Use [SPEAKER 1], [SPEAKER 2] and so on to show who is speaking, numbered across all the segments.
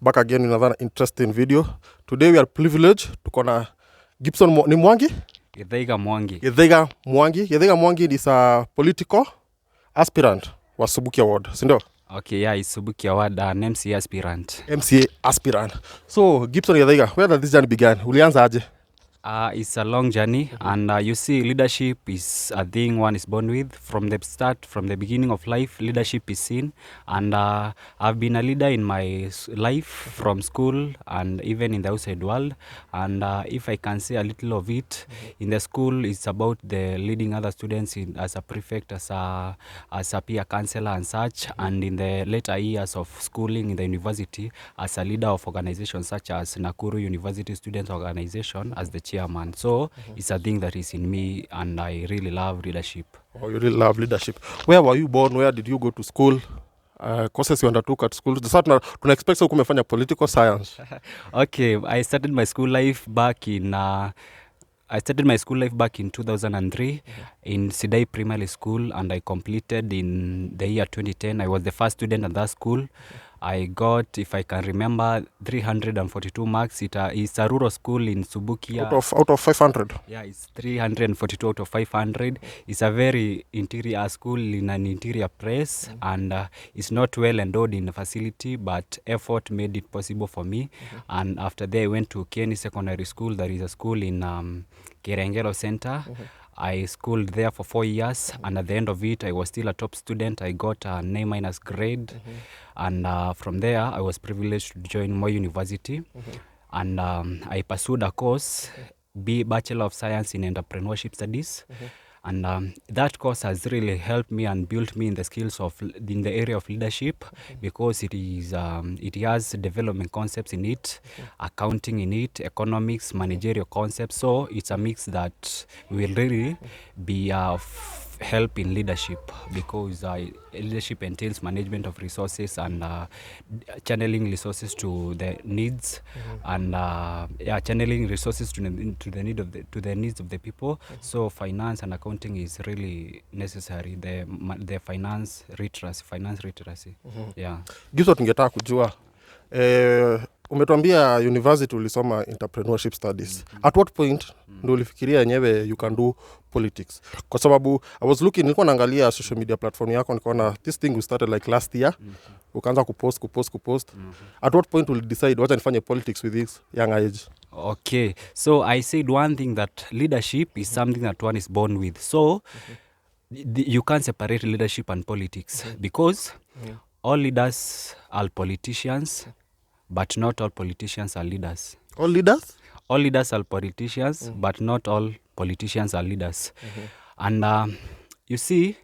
[SPEAKER 1] back again in another interesting video. Today we are privileged tuko na Gibson ni Mwangi?
[SPEAKER 2] Githaiga Mwangi.
[SPEAKER 1] Githaiga Mwangi is a political aspirant wa Subukia ward, si ndio?
[SPEAKER 2] Okay, yeah, it's Subukia ward, an MCA aspirant.
[SPEAKER 1] MCA aspirant. So Gibson Githaiga, where did this journey began? Ulianza aje?
[SPEAKER 2] It's a long journey, and you see, leadership is a thing one is born with. From the start, from the beginning of life, leadership is seen. And I've been a leader in my life from school and even in the outside world. And if I can say a little of it, in the school, it's about the leading other students as a prefect, as a peer counselor and such. And in the later years of schooling in the university, as a leader of organizations such as Nakuru University Students Organization, as the chairman. So it's a thing that is in me, and I really love leadership.
[SPEAKER 1] Oh, you really love leadership. Where were you born? Where did you go to school? Courses you undertook at school? Tuna expect so kumefanya political science.
[SPEAKER 2] Okay, I started my school life back in 2003 in Sidai Primary School, and I completed in the year 2010. I was the first student at that school. I got, if I can remember, 342 marks. It's a rural school in Subukia.
[SPEAKER 1] Out of 500?
[SPEAKER 2] Yeah, it's 342 out of 500. It's a very interior school in an interior place, and it's not well endowed in the facility, but effort made it possible for me. And after that, I went to Kieni Secondary School. There is a school in Kerengero Center. I schooled there for 4 years, and at the end of it, I was still a top student. I got an A- grade, and from there, I was privileged to join Moi University, and I pursued a course, Bachelor of Science in Entrepreneurship Studies, and that course has really helped me and built me in the skills in the area of leadership, because it has development concepts in it, accounting in it, economics, managerial concepts. So it's a mix that will really be of help in leadership, because leadership entails management of resources and channeling resources to the needs, and channeling resources to the needs of the people. So finance and accounting is really necessary. The finance literacy. Yeah.
[SPEAKER 1] Gizo tungetaka kujua umetuambia university ulisoma entrepreneurship studies. At what point ndio ulifikiria yenyewe you can do politics? Kwa sababu I was looking, nilikuwa naangalia social media platform yako, nikaona this thing we started like last year. Ukaanza kupost. At what point will you decide wacha nifanye politics with this young age?
[SPEAKER 2] Okay, so I said one thing, that leadership is something that one is born with. So you can't separate leadership and politics, because all leaders are politicians, but not all politicians are leaders.
[SPEAKER 1] All leaders?
[SPEAKER 2] All leaders are politicians, but not all politicians are leaders. And you see,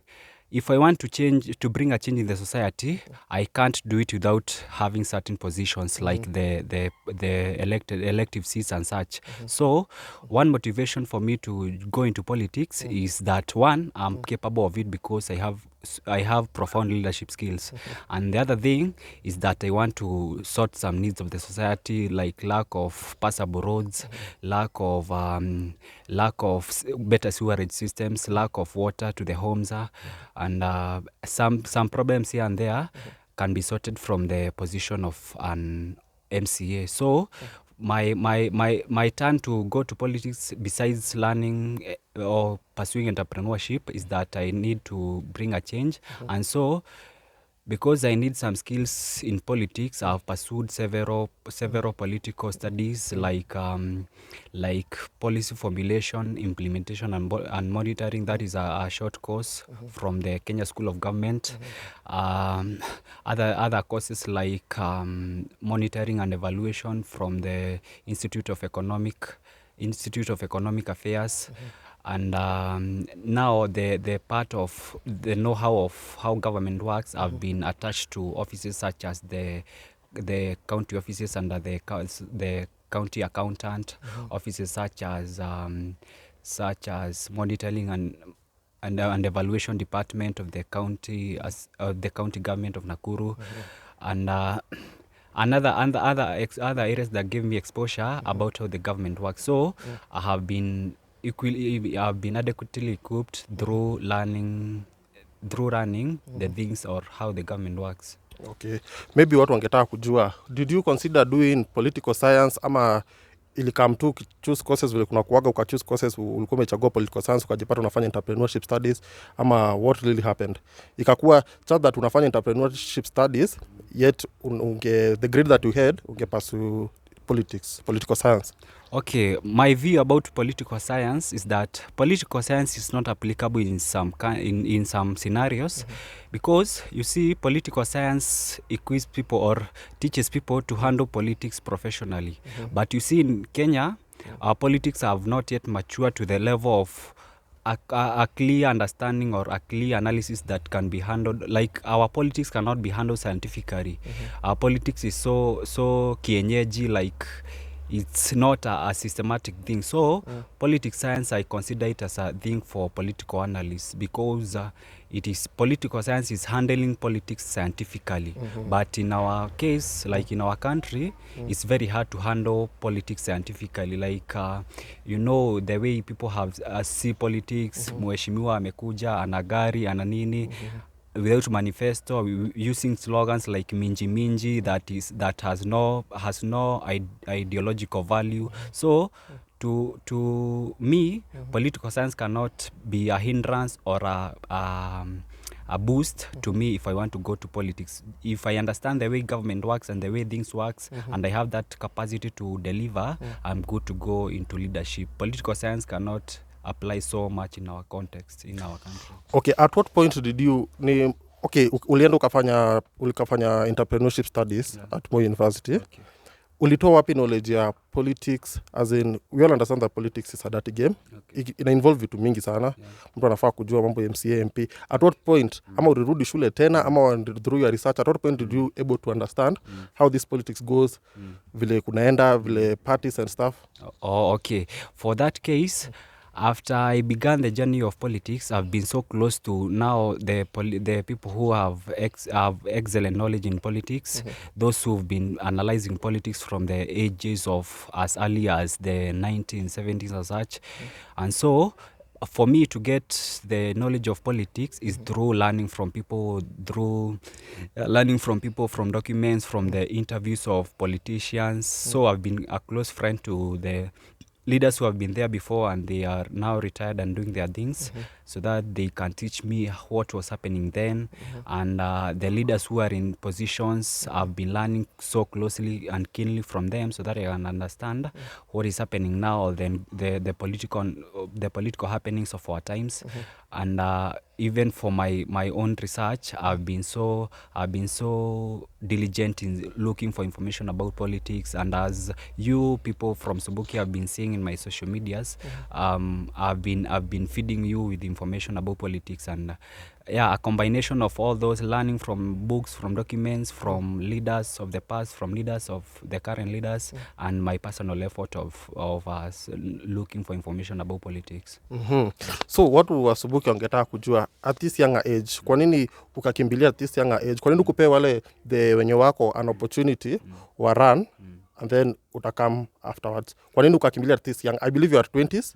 [SPEAKER 2] if I want to bring a change in the society, I can't do it without having certain positions like the elective seats and such. So one motivation for me to go into politics is that, one, I'm capable of it because I have profound leadership skills. And the other thing is that I want to sort some needs of the society, like lack of passable roads, lack of better sewerage systems, lack of water to the homes, and some problems here and there can be sorted from the position of an MCA. So my turn to go to politics, besides learning or pursuing entrepreneurship, is that I need to bring a change. And so, because I need some skills in politics, I've pursued several political studies, like policy formulation, implementation, and monitoring. That is a short course from the Kenya School of Government. Other courses like monitoring and evaluation from the Institute of Economic Affairs. And now the part of the know-how of how government works have been attached to offices such as the county offices under the county accountant, offices such as monitoring and evaluation department of the county government of Nakuru, and other areas that give me exposure about how the government works. So I have been adequately equipped through running the things or how the government works.
[SPEAKER 1] Okay, maybe watu wangetaka kujua, did you consider doing political science ama ilikam tu choose courses vile kuna kuaga ukachoose courses ulikuwa umechagua political science ukajipata unafanya entrepreneurship studies ama what really happened? Ikakuwa just that unafanya entrepreneurship studies yet the grade that you had unge pursue political science.
[SPEAKER 2] Okay, my view about political science is that political science is not applicable in some scenarios because you see political science equips people or teaches people to handle politics professionally. But you see in Kenya, our politics have not yet matured to the level of a clear understanding or a clear analysis that can be handled. Like our politics cannot be handled scientifically. Our politics is so kienyeji, like it's not a systematic thing. So politics science, I consider it as a thing for political analysts because it is political science is handling politics scientifically. But in our case, like in our country, it's very hard to handle politics scientifically. Like you know the way people have see politics, mheshimiwa amekuja ana gari ana nini, without manifesto, using slogans like minji minji that has no ideological value. So to me, political science cannot be a hindrance or a boost to me if I want to go to politics. If I understand the way government works and the way things works and I have that capacity to deliver, I'm good to go into leadership. Political science cannot apply so much in our context in our country.
[SPEAKER 1] Okay, at what point did you ulienda ukafanya entrepreneurship studies at Moi University. Okay. Ulitoa wapi knowledge ya politics, as in we all understand that politics is a dirty game. Okay. Ina involve vitu mingi sana. Mtu anafaa kujua mambo ya MCA, MP. At what point ama ulirudi shule tena ama through your research, at what point did you able to understand how this politics goes, vile kunaenda, vile parties and stuff?
[SPEAKER 2] Oh, okay. For that case, after I began the journey of politics, I've been so close to now the people who have excellent knowledge in politics, those who've been analyzing politics from the ages of as early as the 1970s and such. And so for me to get the knowledge of politics is through learning from people, from documents, from the interviews of politicians. So I've been a close friend to the leaders who have been there before and they are now retired and doing their things so that they can teach me what was happening then. And the leaders who are in positions, I've been learning so closely and keenly from them so that I can understand what is happening now, then the political happenings of our times. And even for my own research, I've been so diligent in looking for information about politics. And as you people from Subukia have been seeing in my social medias, I've been feeding you with information about politics. And a combination of all those, learning from books, from documents, from leaders of the past, from leaders of the current leaders, and my personal effort of us looking for information about politics.
[SPEAKER 1] So watu wa Subukia wangetaka kujua at this younger age, kwa nini ukakimbilia at this younger age? Kwa nini ukupea wale wenye wako an opportunity wa run and then utakam afterwards? Kwa nini ukakimbilia at this young? I believe you are 20s.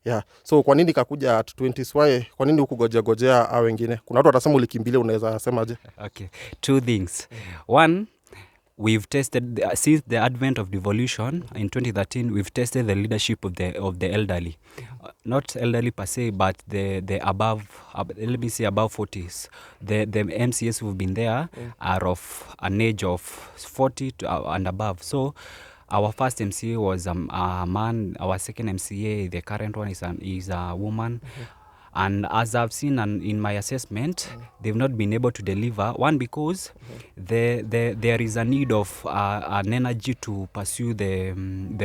[SPEAKER 1] Yeah. So kwa nini kakuja at 20s? Why? Kwa nini ukugojea au wengine? Kuna watu watasema ulikimbilia, unaweza sema aje?
[SPEAKER 2] Okay. Two things. One, we've tested since the advent of devolution in 2013. We've tested the leadership of the elderly, not elderly per se, but the above. Let me say above 40s. The MCAs who've been there are of an age of 40 and above. So our first MCA was a man. Our second MCA, the current one, is a woman. And as I've seen in my assessment, they've not been able to deliver. One, because there is a need of an energy to pursue the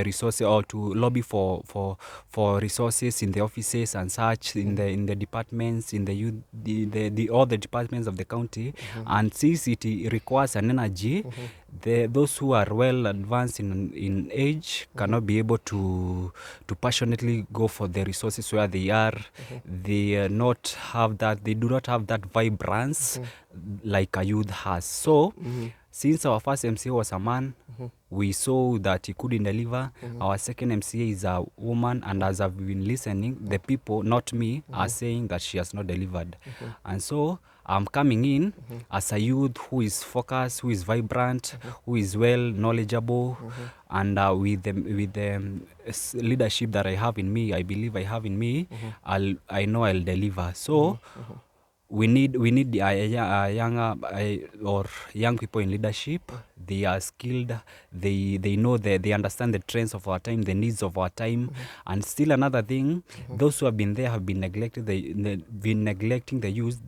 [SPEAKER 2] resources or to lobby for resources in the offices and such, in the departments, in the youth, all the departments of the county. And since it requires an energy, those who are well advanced in age cannot be able to passionately go for the resources where they are. They do not have that vibrance like a youth has. So since our first MCA was a man, we saw that he couldn't deliver. Our second MCA is a woman, and as I've been listening, the people, not me, are saying that she has not delivered. And so I'm coming in as a youth who is focused, who is vibrant, who is well knowledgeable, and with the leadership that I have in me, I believe I have in me, I know I'll deliver. So we need younger or young people in leadership. They are skilled. They know they understand the trends of our time, the needs of our time. And still another thing, those who have been there have been been neglecting the youth.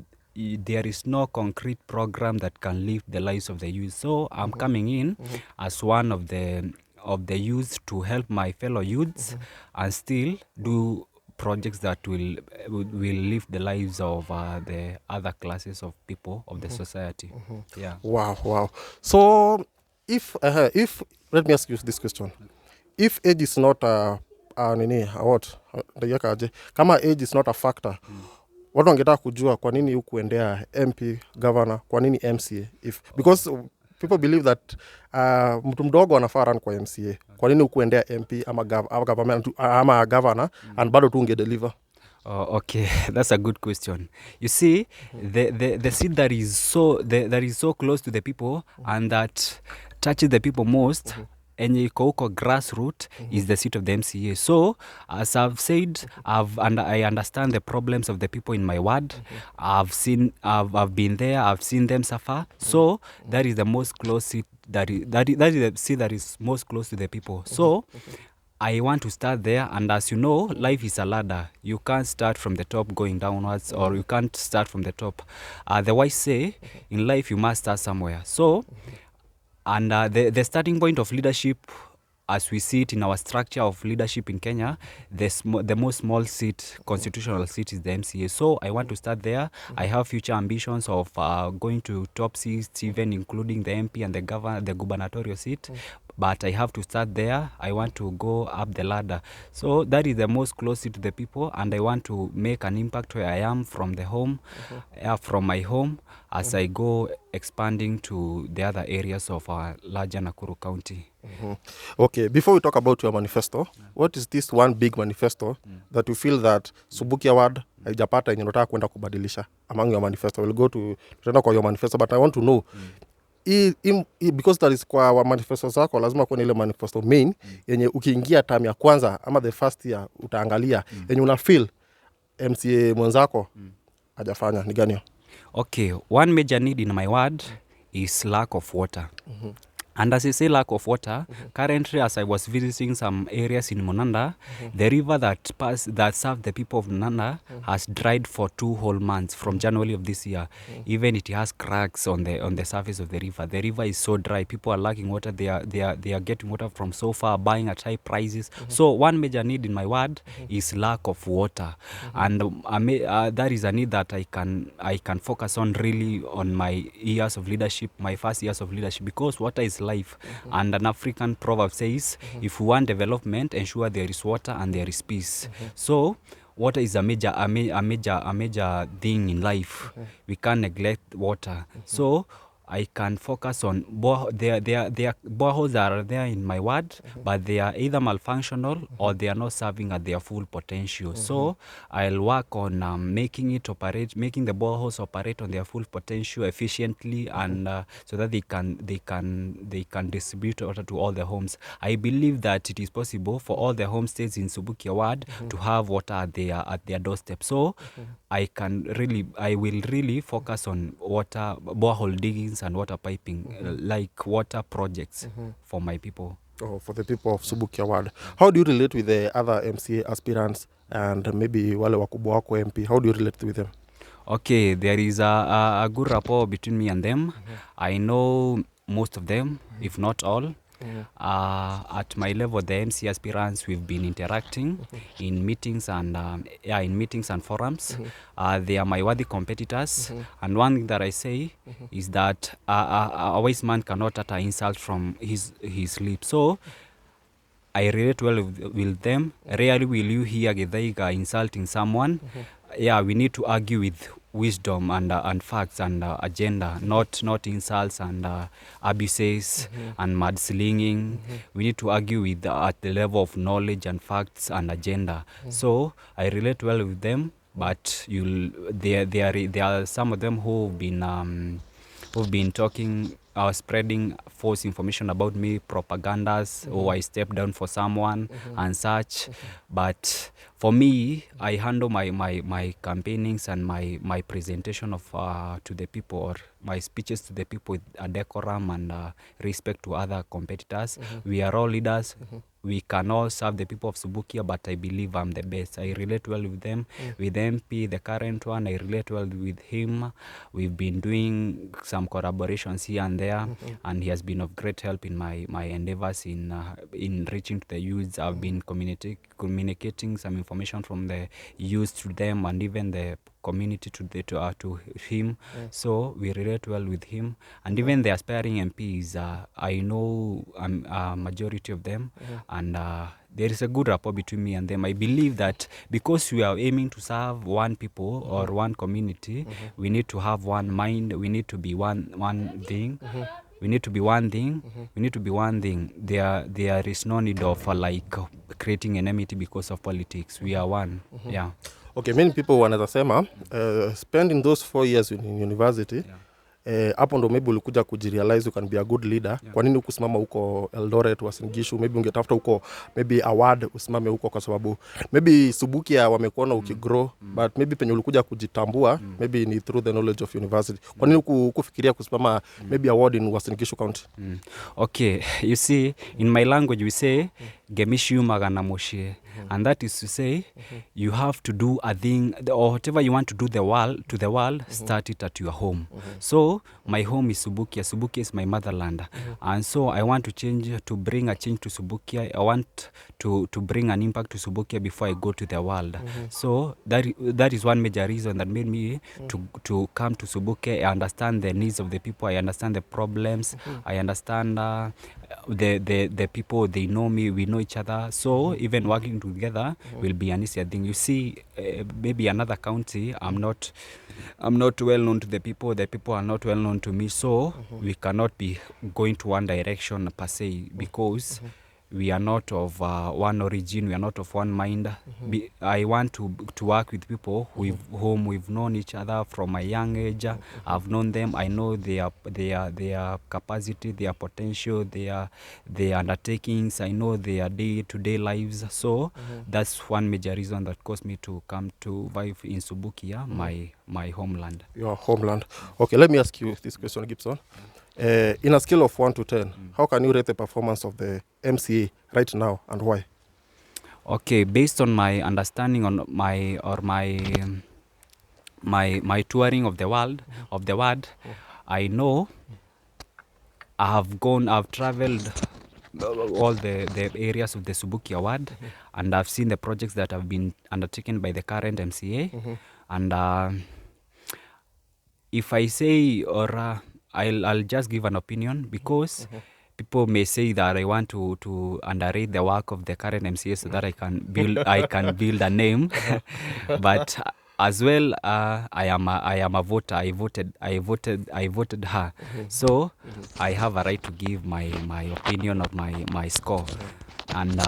[SPEAKER 2] There is no concrete program that can lift the lives of the youth. So I'm coming in as one of the youth to help my fellow youths and still do projects that will lift the lives of the other classes of people of the society. Yeah.
[SPEAKER 1] Wow. So if let me ask you this question. If age is not kama age is not a factor, watu wangetaka kujua kwa nini hukuendea MP, governor, kwa nini MCA? Because people believe that mtu mdogo anafaa run kwa MCA. Kwa nini hukuendea MP ama government ama governor and bado tu ungedeliver?
[SPEAKER 2] Okay, that's a good question. You see, the seed that is so close to the people and that touches the people most, enye iko huko grassroot, is the seat of the MCA. So, as I've said, I understand the problems of the people in my ward. I've been there. I've seen them suffer. So that is the most close seat that is the seat that is most close to the people. So I want to start there, and as you know, life is a ladder. You can't start from the top going downwards, or you can't start from the top. The wise say, in life you must start somewhere. So, and the starting point of leadership, as we see it in our structure of leadership in Kenya, the most small seat, constitutional seat, is the MCA. So I want to start there. I have future ambitions of going to top seats, even including the MP and the gubernatorial seat. But I have to start there. I want to go up the ladder. So that is the most close to the people, and I want to make an impact where I am from the home, from my home, as I go expanding to the other areas of our larger Nakuru County.
[SPEAKER 1] Okay, before we talk about your manifesto, what is this one big manifesto that you feel that Subukia ward haijapata yenye unataka kwenda kubadilisha among your manifesto? We'll go to kwa your manifesto, but I want to know because that is kwa wa manifesto zako lazima kuwa ile manifesto main yenye ukiingia term ya kwanza ama the first year utaangalia yenye una feel MCA mwenzako hajafanya ni gani?
[SPEAKER 2] Okay, one major need in my ward is lack of water. And as I say lack of water, currently as I was visiting some areas in Monanda, the river that served the people of Monanda has dried for 2 whole months from January of this year. Even it has cracks on the surface of the river. The river is so dry. People are lacking water. They are getting water from so far, buying at high prices. So one major need in my ward is lack of water. And that is a need that I can focus on really on my years of leadership, my first years of leadership, because water is life. And an African proverb says, if we want development, ensure there is water and there is peace. So water is a major thing in life. We can't neglect water. So I can focus on their boreholes that are there in my ward, but they are either malfunctional or they are not serving at their full potential. So I'll work on making the boreholes operate on their full potential efficiently, and so that they can distribute water to all the homes. I believe that it is possible for all the homestays in Subukia ward to have water at their doorstep. So I will really focus on water, borehole diggings and water piping, like water projects for my people.
[SPEAKER 1] Oh, for the people of Subukia ward. How do you relate with the other MCA aspirants and maybe wale wakubwa wako MP? How do you relate with them?
[SPEAKER 2] Okay, there is a good rapport between me and them. I know most of them, if not all. At my level, the MC aspirants, we've been interacting in meetings and forums. They are my worthy competitors. And one thing that I say is that a wise man cannot utter insult from his lips. So I relate well with them. Rarely will you hear Githaiga insulting someone. Yeah, we need to argue with wisdom and facts and agenda, not insults and abuses and mudslinging. We need to argue at the level of knowledge and facts and agenda. So I relate well with them, but there are some of them who've been talking spreading false information about me, propagandas, or I step down for someone and such. But for me, I handle my campaignings and my presentation of to the people, or my speeches to the people, with a decorum and respect to other competitors. We are all leaders. We can all serve the people of Subukia, but I believe I'm the best. I relate well with them. With MP, the current one, I relate well with him. We've been doing some collaborations here and there, and he has been of great help in my endeavors in reaching to the youths. I've been communicating some information from the youth to them, and even the community to him. So we relate well with him, and even the aspiring MPs, I know a majority of them, and there is a good rapport between me and them. I believe that because we are aiming to serve one people or one community, we need to have one mind. We need to be one thing. We need to be one thing. We need to be one thing. There is no need of like creating enmity because of politics. We are one. Yeah.
[SPEAKER 1] Okay, many people wanaweza sema spending those 4 years in university, hapo ndo maybe ulikuja kujirealize you can be a good leader. Kwa nini ukusimama huko Eldoret, Uasin Gishu? Maybe ungetafuta huko maybe award usimame huko, kwa sababu maybe Subukia wamekuona ukigrow, but maybe penye ulikuja kujitambua maybe ni through the knowledge of university. Kwa nini ukufikiria kusimama maybe award in Uasin Gishu County?
[SPEAKER 2] Okay, you see, in my language we say gemishu magana moshe, and that is to say you have to do a thing, or whatever you want to do to the world, start it at your home. So my home is Subukia. Subukia is my motherland, and so I want to bring a change to Subukia. I want to bring an impact to Subukia before I go to the world. So that is one major reason that made me to come to Subukia. I understand the needs of the people. I understand the problems. I understand the people. They know me. We know each other. So even working together will be an easier thing. You see, maybe another county, I'm not well known to the people. The people are not well known to me. So we cannot be going to one direction per se, because we are not of one origin. We are not of one mind. I want to work with people whom we've known each other from a young age. I've known them. I know their capacity, their potential, their undertakings. I know their day-to-day lives. So that's one major reason that caused me to come to vive in Subukia, my homeland.
[SPEAKER 1] Your homeland. Okay, let me ask you this question, Gibson. In a scale of 1 to 10, how can you rate the performance of the MCA right now, and why?
[SPEAKER 2] Okay, based on my understanding on my touring of the world, I know I've traveled all the areas of the Subukia ward, and I've seen the projects that have been undertaken by the current MCA. And if I say, or I'll just give an opinion, because people may say that I want to underrate the work of the current MCA so that I can build a name. But as well, I am a voter. I voted her. So I have a right to give my opinion of my score. And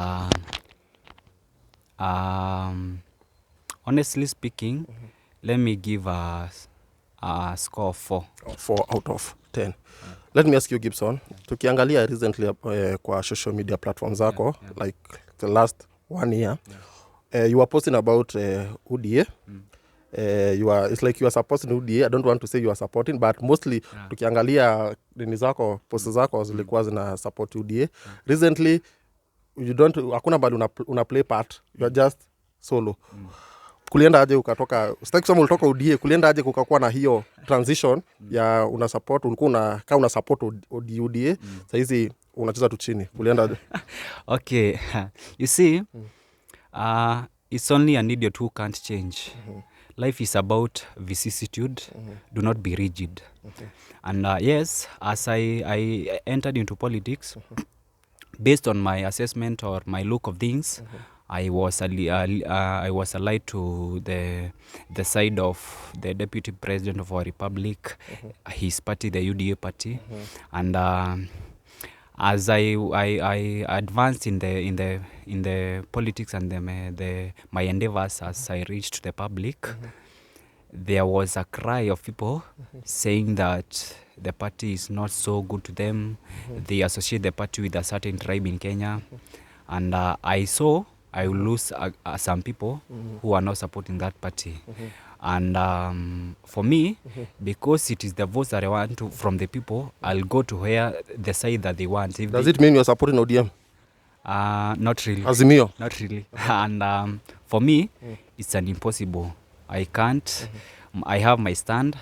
[SPEAKER 2] honestly speaking, let me give a score of 4.
[SPEAKER 1] 4 out of 10. Let me ask you, Gibson, tukiangalia recently kwa social media platforms zako, like the last 1 year, you were posting about UDA. It's like you are supporting UDA. I don't want to say you are supporting, but mostly tukiangalia nini zako, posts zako zilikuwa zina support UDA. Recently, hakuna bado una play part. You are just solo. Kulienda aje ukatoka, sitaki kusema ulitoka UDA, kulienda aje kukakuwa na hiyo transition ya una support, ulikuwa una support UDA, sasa hizi unacheza tu chini, kulienda aje?
[SPEAKER 2] Okay, you see, it's only an idiot who can't change. Life is about vicissitude. Do not be rigid. And yes, as I entered into politics, based on my assessment or my look of things, I was allied to the side of the Deputy President of our Republic, his party, the UDA party, and as I advanced in the politics and my endeavors as I reached the public, there was a cry of people saying that the party is not so good to them. They associate the party with a certain tribe in Kenya. And I will lose some people who are not supporting that party. And for me, because it is the votes that I want from the people, I'll go to where the side that they want.
[SPEAKER 1] Does it mean you're supporting ODM?
[SPEAKER 2] Not really.
[SPEAKER 1] Azimio?
[SPEAKER 2] Not really. And for me, it's an impossible. I can't. I have my stand.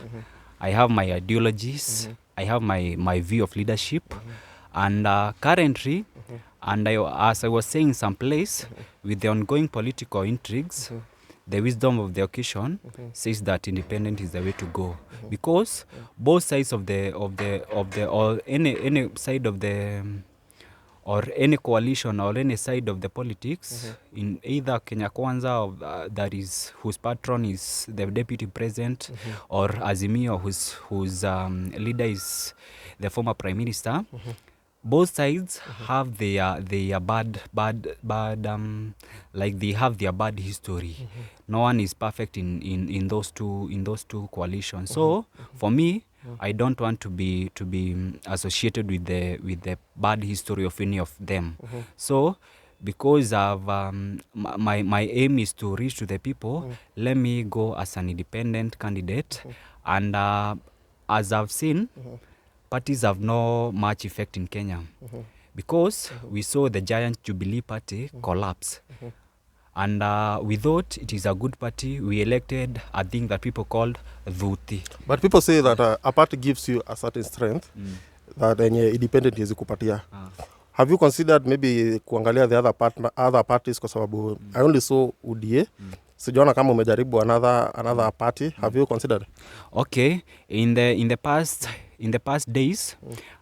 [SPEAKER 2] I have my ideologies. I have my view of leadership. And currently, and as I was saying someplace, with the ongoing political intrigues, the wisdom of the occasion says that independent is the way to go, because both sides of the or any side of the or any coalition or any side of the politics in either Kenya Kwanza, or, that is whose patron is the deputy president, or Azimio, whose leader is the former prime minister. Both sides have their bad like they have their bad history. No one is perfect in those two coalitions. So for me, I don't want to be associated with the bad history of any of them. So because of my aim is to reach to the people, let me go as an independent candidate. And as I've seen, parties have no much effect in Kenya, because we saw the giant Jubilee Party collapse. And we thought it is a good party. We elected a thing that people called Dhuti.
[SPEAKER 1] But people say that a party gives you a certain strength that any independent is kupatia. Have you considered maybe kuangalia the other parties, kwa sababu I only saw UDA. Sijaona kama umejaribu another party. Have you considered?
[SPEAKER 2] Okay, in the past days,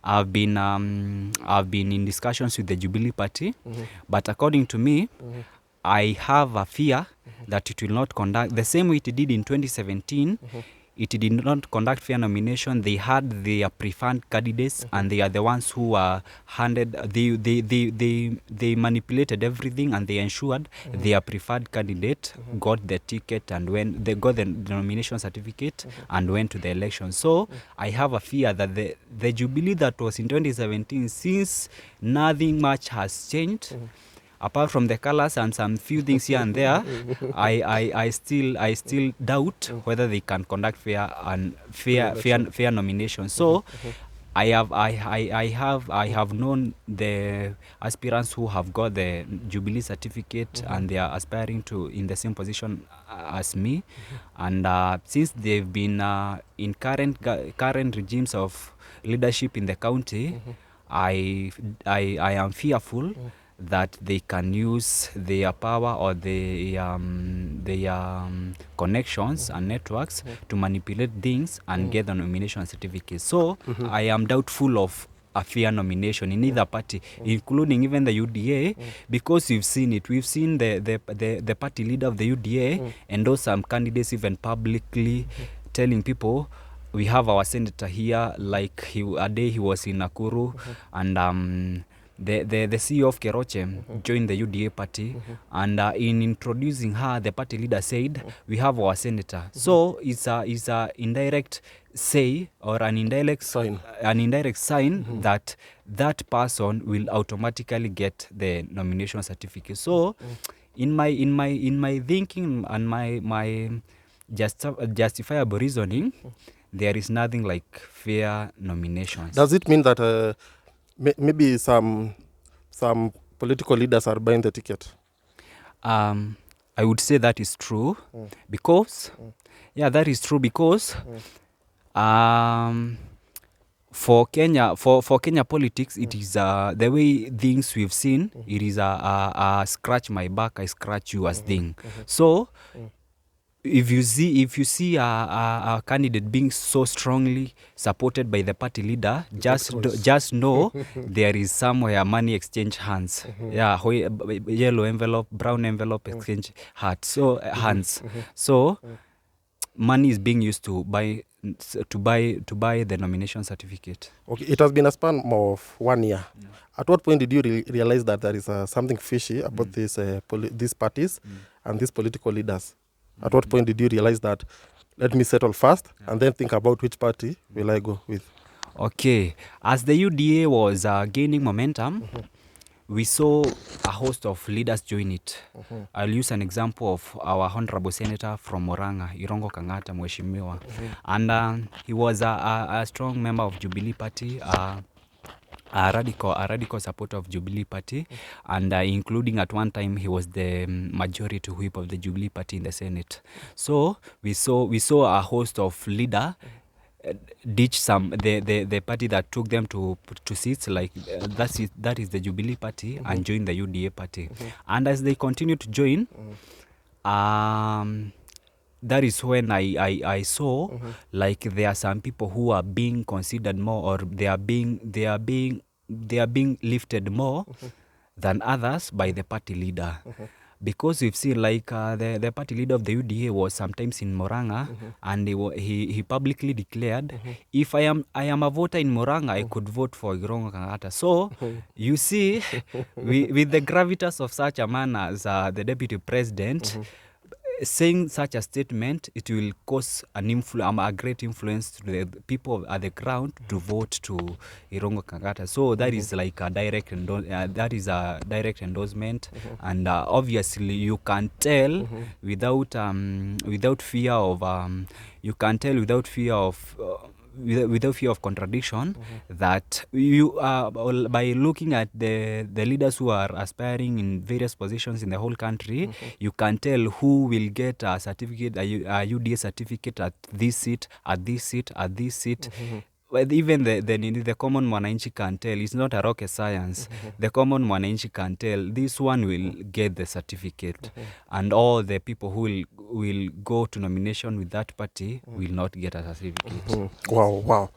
[SPEAKER 2] I've been in discussions with the Jubilee Party, but according to me, I have a fear that it will not conduct the same way it did in 2017. It did not conduct fair nomination. They had their preferred candidates, and they are the ones who are handed. They manipulated everything, and they ensured their preferred candidate got the ticket, and when they got the nomination certificate and went to the election. So I have a fear that the Jubilee that was in 2017, since nothing much has changed, apart from the colors and some few things here and there, I still doubt whether they can conduct fair nomination. So I have known the aspirants who have got the Jubilee certificate, and they are aspiring to in the same position as me. And since they've been in current regimes of leadership in the county, I am fearful that they can use their power or their connections and networks to manipulate things and get the nomination certificate. So I am doubtful of a fair nomination in either party, including even the UDA, because we've seen it. We've seen the party leader of the UDA endorse some candidates even publicly, telling people, we have our senator here, like a day he was in Nakuru, and the CEO of Keroche joined the UDA party, and in introducing her, the party leader said, we have our senator. So it's a indirect say, or an indirect sign that that person will automatically get the nomination certificate. So in my thinking and my justifiable reasoning, there is nothing like fair nominations.
[SPEAKER 1] Does it mean that maybe some political leaders are buying the ticket?
[SPEAKER 2] I would say that is true, because that is true, because for Kenya politics, it is the way things we've seen. It is a scratch my back, I scratch you as thing. So if you see a candidate being so strongly supported by the party leader, just know there is somewhere money exchange hands. Yellow envelope, brown envelope exchange hands. So money is being used to buy the nomination certificate.
[SPEAKER 1] Okay, it has been a span of 1 year. At what point did you realize that there is something fishy about these parties and these political leaders? At what point did you realize that, let me settle first and then think about which party will I go with?
[SPEAKER 2] Okay, as the UDA was gaining momentum, we saw a host of leaders join it. I'll use an example of our honorable senator from Moranga, Irongo Kangata Mheshimiwa. And he was a strong member of Jubilee Party, a radical supporter of Jubilee Party, and including at one time he was the majority whip of the Jubilee Party in the Senate. So we saw a host of leader ditch the party that took them to seats, like that is the Jubilee Party, and join the UDA party. And as they continue to join, that is when I saw like there are some people who are being considered more, or they are being lifted more than others by the party leader. Because we've seen like the party leader of the UDA was sometimes in Moranga, and he publicly declared, if I am a voter in Moranga, I could vote for Irongo Kangata. So you see, with the gravitas of such a man as the deputy president, saying such a statement, it will cause a great influence to the people at the ground to vote to Irongo Kangata. So that is like a direct endorsement, and obviously you can tell without fear of contradiction that you by looking at the leaders who are aspiring in various positions in the whole country, you can tell who will get a certificate, a UDA certificate at this seat, at this seat, at this seat. But even the common mwananchi can tell. It's not a rocket science. The common mwananchi can tell this one will get the certificate, and all the people who will go to nomination with that party will not get a certificate.
[SPEAKER 1] Wow.